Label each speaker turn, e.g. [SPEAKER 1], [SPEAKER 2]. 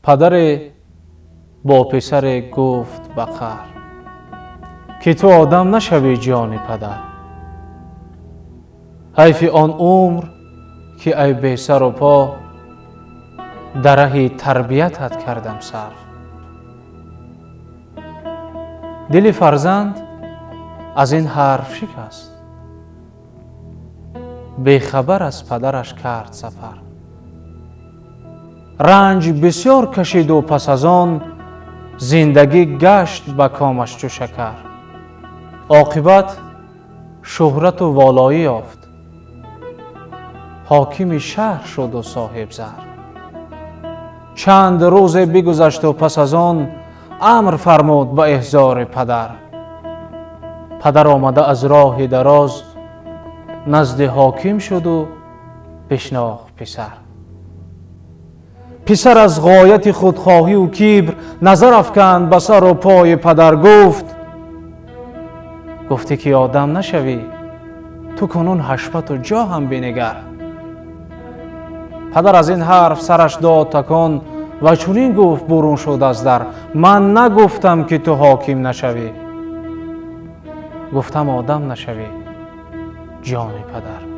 [SPEAKER 1] پدر با پسر گفت به قهر که تو آدم نشوی جان پدر. حیف آن عمر که ای بی سر و پا در ره تربیتت کردم صرف. دل فرزند از این حرف شکست، بیخبر از پدرش کرد سفر. رنج بسیار کشید و پس از آن زندگی گشت به کامش چو شکر. عاقبت شهرت و والایی یافت، حاکم شهر شد و صاحب زر. چند روز بگذشت و پس از آن امر فرمود به احضار پدر. پدر آمده از راه دراز نزد حاکم شد و بشناخت پسر. پسر از غایت خودخواهی و کبر نظر افکند به سر و پای پدر. گفتی که آدم نشوی، تو کنون حشمت و جا هم بنگر. پدر از این حرف سرش داد تکان و چنین گفت برون شد از در. من نگفتم که تو حاکم نشوی، گفتم آدم نشوی جان پدر.